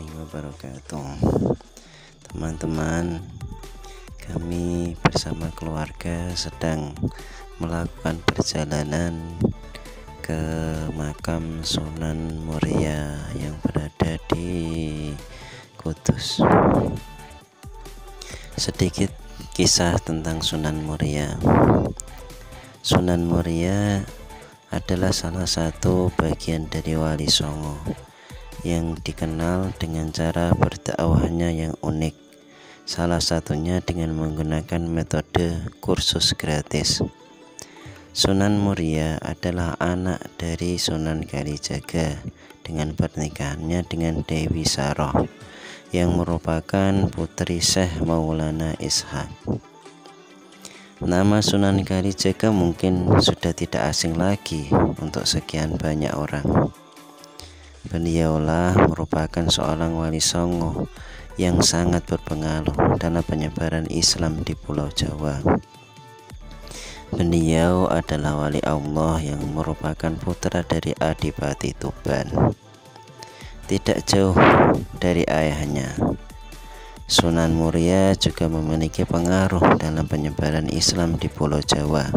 warahmatullahi wabarakatuh. Teman-teman, kami bersama keluarga sedang melakukan perjalanan ke makam Sunan Muria yang berada di Kudus. Sedikit kisah tentang Sunan Muria. Sunan Muria adalah salah satu bagian dari Wali Songo yang dikenal dengan cara berdakwahnya yang unik, salah satunya dengan menggunakan metode kursus gratis. Sunan Muria adalah anak dari Sunan Kalijaga dengan pernikahannya dengan Dewi Saroh yang merupakan putri Syekh Maulana Ishaq. Nama Sunan Kalijaga mungkin sudah tidak asing lagi untuk sekian banyak orang. Beliaulah merupakan seorang wali songo yang sangat berpengaruh dalam penyebaran Islam di Pulau Jawa. Beliau adalah wali Allah yang merupakan putra dari Adipati Tuban. Tidak jauh dari ayahnya, Sunan Muria juga memiliki pengaruh dalam penyebaran Islam di Pulau Jawa.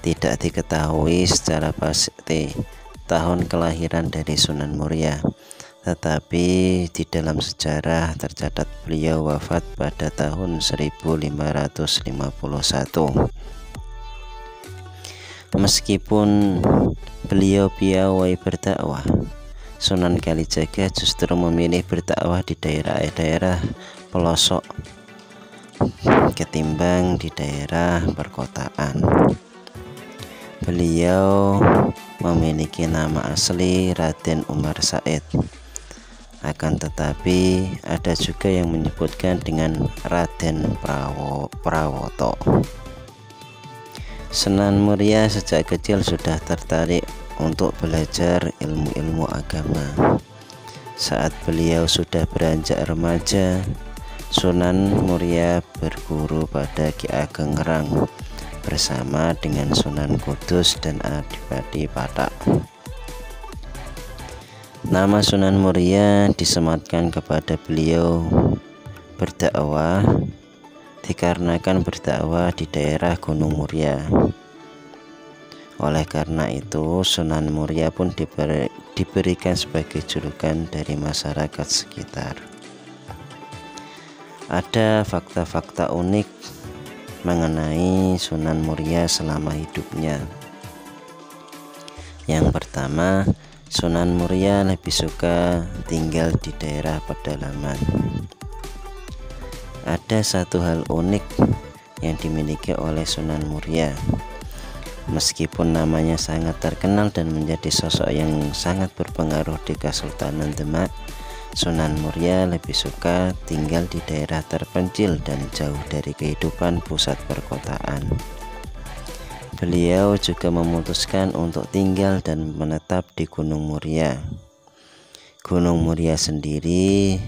Tidak diketahui secara pasti tahun kelahiran dari Sunan Muria, tetapi di dalam sejarah tercatat beliau wafat pada tahun 1551. Meskipun beliau piawai berdakwah, Sunan Kalijaga justru memilih berdakwah di daerah-daerah pelosok ketimbang di daerah perkotaan. Beliau memiliki nama asli Raden Umar Said, akan tetapi ada juga yang menyebutkan dengan Raden Prawoto. Sunan Muria sejak kecil sudah tertarik untuk belajar ilmu-ilmu agama. Saat beliau sudah beranjak remaja, Sunan Muria berguru pada Ki Ageng Ngerang bersama dengan Sunan Kudus dan Adipati Patak. Nama Sunan Muria disematkan kepada beliau berdakwah dikarenakan berdakwah di daerah Gunung Muria. Oleh karena itu, Sunan Muria pun diberikan sebagai julukan dari masyarakat sekitar. Ada fakta-fakta unik mengenai Sunan Muria selama hidupnya. Yang pertama, Sunan Muria lebih suka tinggal di daerah pedalaman. Ada satu hal unik yang dimiliki oleh Sunan Muria. Meskipun namanya sangat terkenal dan menjadi sosok yang sangat berpengaruh di Kesultanan Demak, Sunan Muria lebih suka tinggal di daerah terpencil dan jauh dari kehidupan pusat perkotaan. Beliau juga memutuskan untuk tinggal dan menetap di Gunung Muria. Gunung Muria sendiri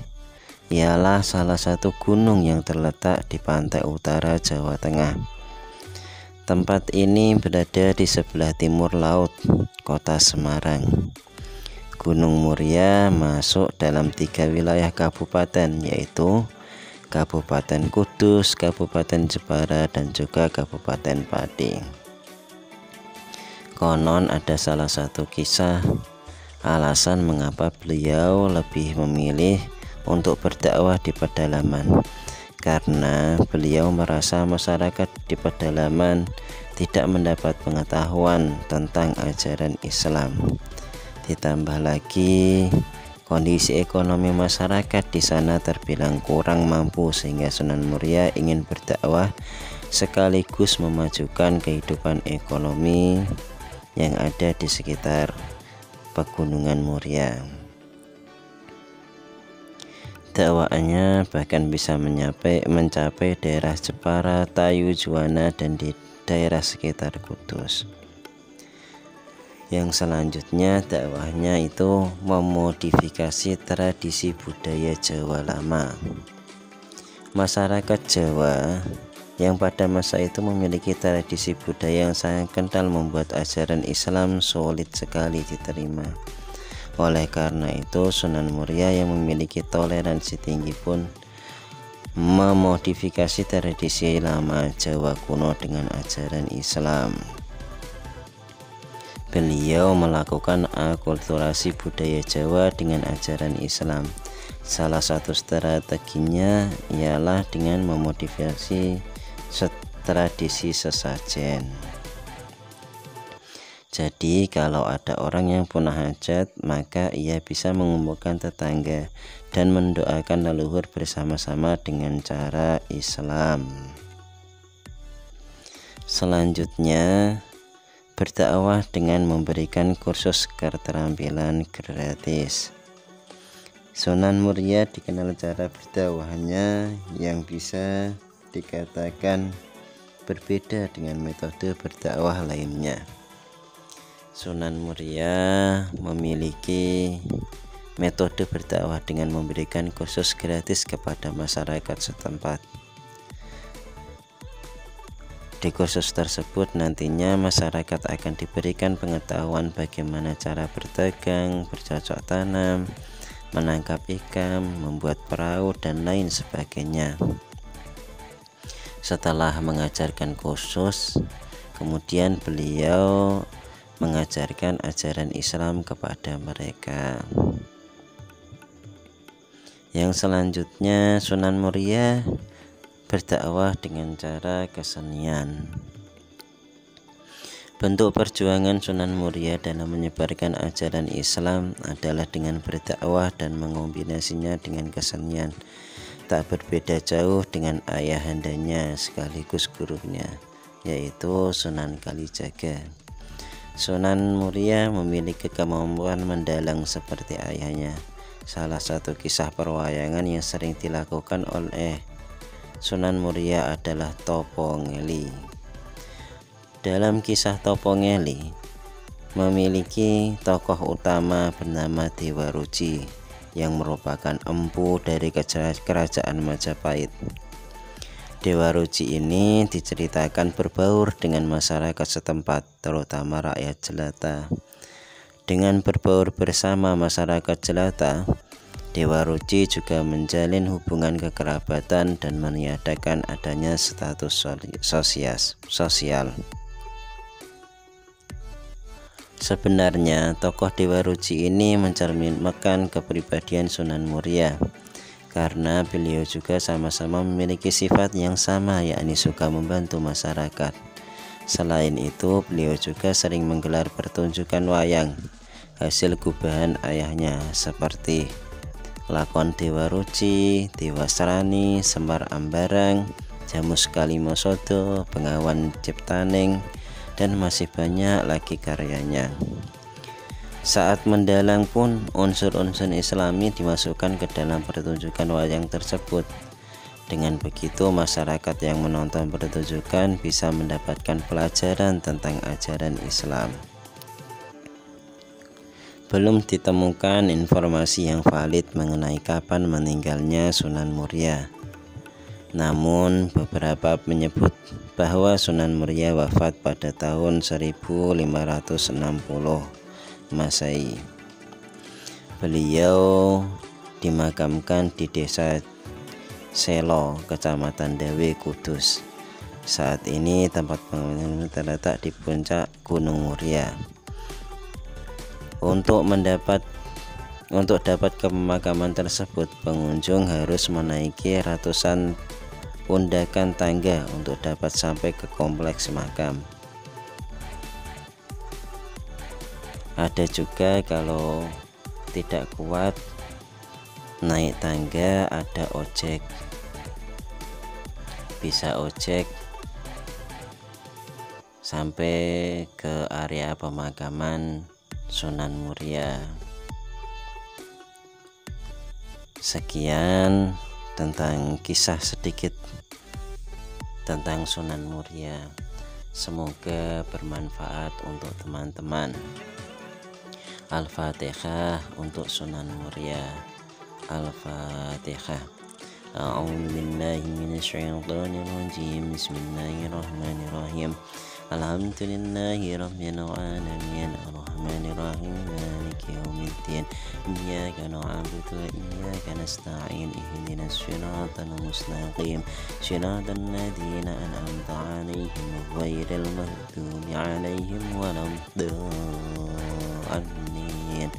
ialah salah satu gunung yang terletak di pantai utara Jawa Tengah. Tempat ini berada di sebelah timur laut kota Semarang. Gunung Muria masuk dalam 3 wilayah kabupaten, yaitu Kabupaten Kudus, Kabupaten Jepara, dan juga Kabupaten Pati. Konon ada salah satu kisah alasan mengapa beliau lebih memilih untuk berdakwah di pedalaman, karena beliau merasa masyarakat di pedalaman tidak mendapat pengetahuan tentang ajaran Islam. Ditambah lagi kondisi ekonomi masyarakat di sana terbilang kurang mampu, sehingga Sunan Muria ingin berdakwah sekaligus memajukan kehidupan ekonomi yang ada di sekitar Pegunungan Muria. Dakwaannya bahkan bisa mencapai daerah Jepara, Tayu, Juwana, dan di daerah sekitar Kudus. Yang selanjutnya dakwahnya itu memodifikasi tradisi budaya Jawa lama. Masyarakat Jawa yang pada masa itu memiliki tradisi budaya yang sangat kental membuat ajaran Islam sulit sekali diterima. Oleh karena itu, Sunan Muria yang memiliki toleransi tinggi pun memodifikasi tradisi lama Jawa kuno dengan ajaran Islam. Beliau melakukan akulturasi budaya Jawa dengan ajaran Islam. Salah satu strateginya ialah dengan memodifikasi tradisi sesajen. Jadi kalau ada orang yang punah hajat, maka ia bisa mengumpulkan tetangga dan mendoakan leluhur bersama-sama dengan cara Islam. Selanjutnya, berdakwah dengan memberikan kursus keterampilan gratis. Sunan Muria dikenal cara berdakwahnya yang bisa dikatakan berbeda dengan metode berdakwah lainnya. Sunan Muria memiliki metode berdakwah dengan memberikan kursus gratis kepada masyarakat setempat. Di kursus tersebut nantinya masyarakat akan diberikan pengetahuan bagaimana cara berdagang, bercocok tanam, menangkap ikan, membuat perahu, dan lain sebagainya. Setelah mengajarkan kursus, kemudian beliau mengajarkan ajaran Islam kepada mereka. Yang selanjutnya, Sunan Muria berdakwah dengan cara kesenian. Bentuk perjuangan Sunan Muria dalam menyebarkan ajaran Islam adalah dengan berdakwah dan mengombinasinya dengan kesenian. Tak berbeda jauh dengan ayahandanya sekaligus gurunya, yaitu Sunan Kalijaga. Sunan Muria memiliki kemampuan mendalang seperti ayahnya. Salah satu kisah perwayangan yang sering dilakukan oleh Sunan Muria adalah Topo Ngeli. Dalam kisah Topo Ngeli memiliki tokoh utama bernama Dewa Ruci yang merupakan empu dari kerajaan Majapahit. Dewa Ruci ini diceritakan berbaur dengan masyarakat setempat, terutama rakyat jelata. Dengan berbaur bersama masyarakat jelata, Dewa Ruci juga menjalin hubungan kekerabatan dan meniadakan adanya status sosial. Sebenarnya tokoh Dewa Ruci ini mencerminkan kepribadian Sunan Muria, karena beliau juga sama-sama memiliki sifat yang sama, yakni suka membantu masyarakat. Selain itu, beliau juga sering menggelar pertunjukan wayang hasil gubahan ayahnya seperti lakon Dewa Ruci, Dewa Serani, Semar Ambarang, Jamus Kalimosodo, Bengawan Ciptaning, dan masih banyak lagi karyanya. Saat mendalang pun unsur-unsur Islami dimasukkan ke dalam pertunjukan wayang tersebut. Dengan begitu masyarakat yang menonton pertunjukan bisa mendapatkan pelajaran tentang ajaran Islam. Belum ditemukan informasi yang valid mengenai kapan meninggalnya Sunan Muria. Namun beberapa menyebut bahwa Sunan Muria wafat pada tahun 1560 Masehi. Beliau dimakamkan di desa Selo, Kecamatan Dawe, Kudus. Saat ini tempat pemakaman terletak di puncak Gunung Muria. Untuk dapat ke pemakaman tersebut, pengunjung harus menaiki ratusan undakan tangga untuk dapat sampai ke kompleks makam. Ada juga kalau tidak kuat naik tangga, ada ojek, bisa ojek sampai ke area pemakaman Sunan Muria. Sekian tentang kisah sedikit tentang Sunan Muria. Semoga bermanfaat untuk teman-teman. Al-Fatihah untuk Sunan Muria. Al-Fatihah. A'udzu billahi minasyaitonir rajim. Bismillahirrahmanirrahim. Alhamdulillahi rabbil alamin arrahmanir rahim maliki yaumiddin iyyaka na'budu wa iyyaka nasta'in ihdinas siratal mustaqim siratal ladzina an'amta 'alaihim ghairil maghdubi 'alaihim waladdallin amin.